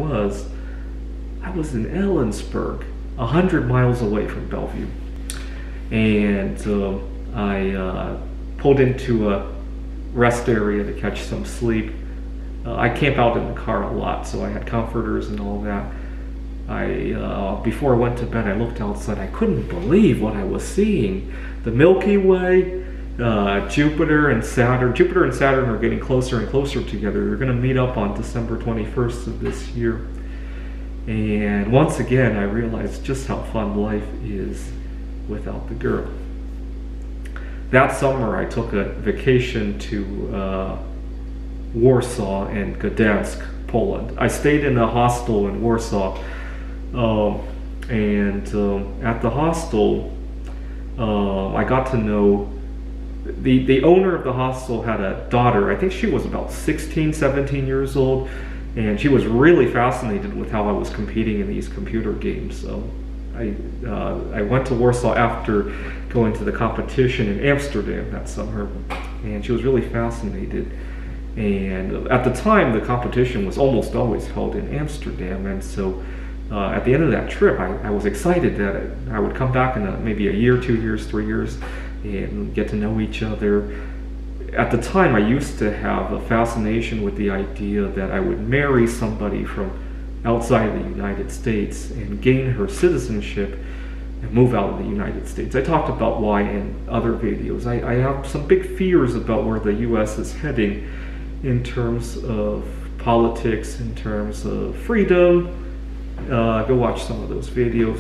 I was in Ellensburg, 100 miles away from Bellevue. And I pulled into a rest area to catch some sleep. I camp out in the car a lot, so I had comforters and all that. Before I went to bed, I looked outside. I couldn't believe what I was seeing. The Milky Way, Jupiter and Saturn. Jupiter and Saturn are getting closer and closer together. They're going to meet up on December 21st of this year. And once again, I realized just how fun life is without the girl. That summer, I took a vacation to Warsaw and Gdansk, Poland. I stayed in a hostel in Warsaw, and at the hostel, I got to know the owner of the hostel. Had a daughter. I think she was about 16, 17 years old, and she was really fascinated with how I was competing in these computer games. So I went to Warsaw after going to the competition in Amsterdam that summer, and she was really fascinated. And at the time, the competition was almost always held in Amsterdam, and so at the end of that trip, I was excited that I would come back in maybe a year, 2 years, 3 years, and get to know each other. At the time, I used to have a fascination with the idea that I would marry somebody from outside the United States and gain her citizenship and move out of the United States. I talked about why in other videos. I have some big fears about where the US is heading in terms of politics, in terms of freedom. Go watch some of those videos.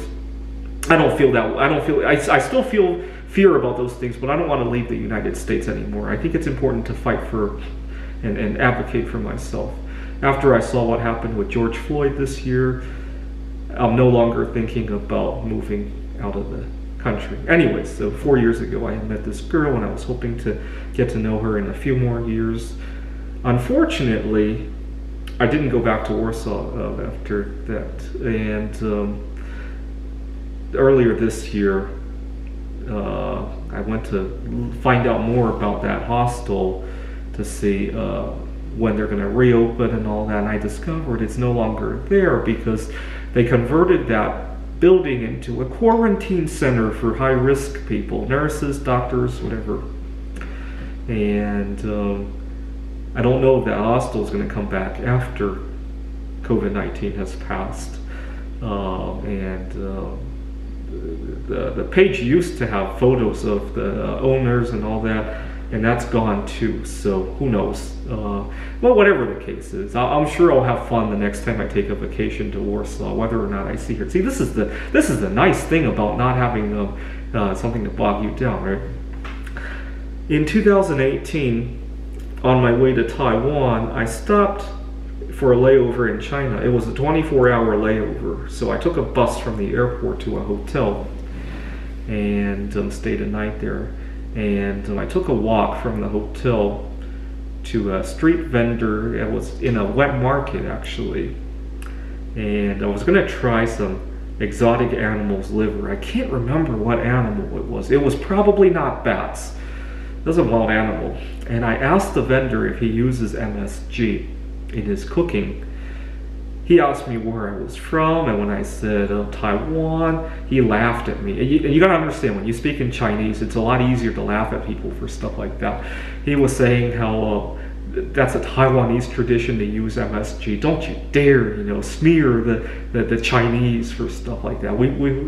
I still feel fear about those things, but I don't want to leave the United States anymore. I think it's important to fight for and advocate for myself. After I saw what happened with George Floyd this year, I'm no longer thinking about moving out of the country. Anyway, so 4 years ago I met this girl, and I was hoping to get to know her in a few more years. Unfortunately, I didn't go back to Warsaw after that, and earlier this year I went to find out more about that hostel to see when they're going to reopen and all that, and I discovered it's no longer there because they converted that building into a quarantine center for high-risk people, nurses, doctors, whatever. And I don't know if that hostel is going to come back after COVID-19 has passed. The page used to have photos of the owners and all that, and that's gone too, so who knows. Well, whatever the case is, I'm sure I'll have fun the next time I take a vacation to Warsaw, whether or not I see her. See, this is the nice thing about not having something to bog you down, right? In 2018, on my way to Taiwan, I stopped for a layover in China. It was a 24-hour layover, so I took a bus from the airport to a hotel and stayed a night there. And I took a walk from the hotel to a street vendor. It was in a wet market, actually, and I was going to try some exotic animal's liver. I can't remember what animal it was. It was probably not bats. It was a wild animal. And I asked the vendor if he uses MSG in his cooking. He asked me where I was from, and when I said Taiwan, he laughed at me. And you gotta understand, when you speak in Chinese, it's a lot easier to laugh at people for stuff like that. He was saying how that's a Taiwanese tradition to use MSG. Don't you dare, smear the Chinese for stuff like that.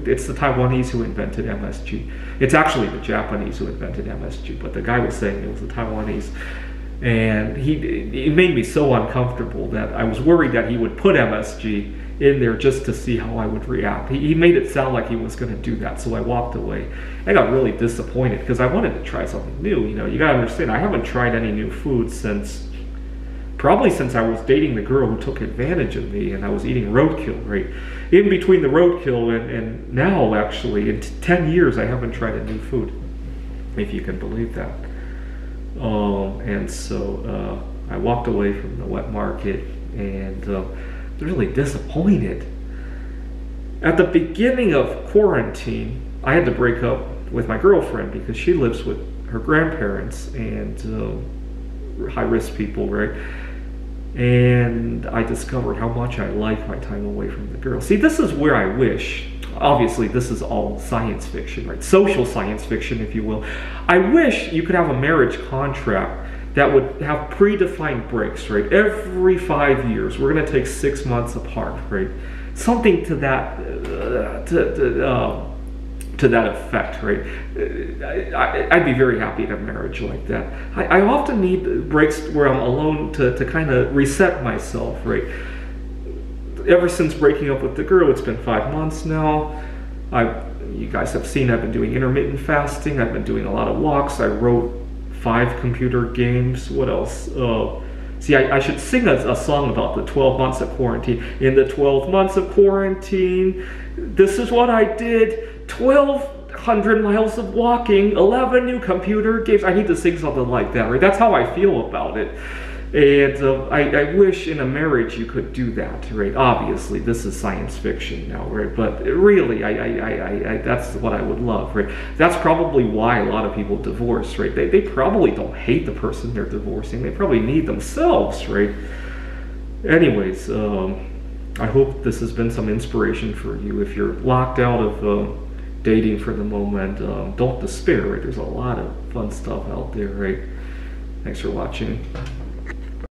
It's the Taiwanese who invented MSG. It's actually the Japanese who invented MSG, but the guy was saying it was the Taiwanese. And it made me so uncomfortable that I was worried that he would put MSG in there just to see how I would react. He made it sound like he was going to do that, so I walked away. I got really disappointed because I wanted to try something new. You got to understand, I haven't tried any new food probably since I was dating the girl who took advantage of me, and I was eating roadkill, right? In between the roadkill and now, actually, in 10 years, I haven't tried a new food, if you can believe that. And so I walked away from the wet market and really disappointed. At the beginning of quarantine, I had to break up with my girlfriend because she lives with her grandparents and high-risk people, right? and I discovered how much I like my time away from the girl. See, this is where I wish, obviously this is all science fiction, right? Social science fiction, if you will. I wish you could have a marriage contract that would have predefined breaks, right? Every 5 years, we're gonna take 6 months apart, right? Something to that, to that effect, right? I'd be very happy in a marriage like that. I often need breaks where I'm alone to kind of reset myself, right? Ever since breaking up with the girl, it's been 5 months now. You guys have seen I've been doing intermittent fasting. I've been doing a lot of walks. I wrote 5 computer games. What else? See, I should sing a song about the 12 months of quarantine. In the 12 months of quarantine, this is what I did. 1,200 miles of walking, 11 new computer games. I need to sing something like that, right? That's how I feel about it. And I wish in a marriage you could do that, right? Obviously, this is science fiction now, right? But really, that's what I would love, right? That's probably why a lot of people divorce, right? They probably don't hate the person they're divorcing. They probably need themselves, right? Anyways, I hope this has been some inspiration for you. If you're locked out of dating for the moment, don't despair, right? There's a lot of fun stuff out there, right? Thanks for watching.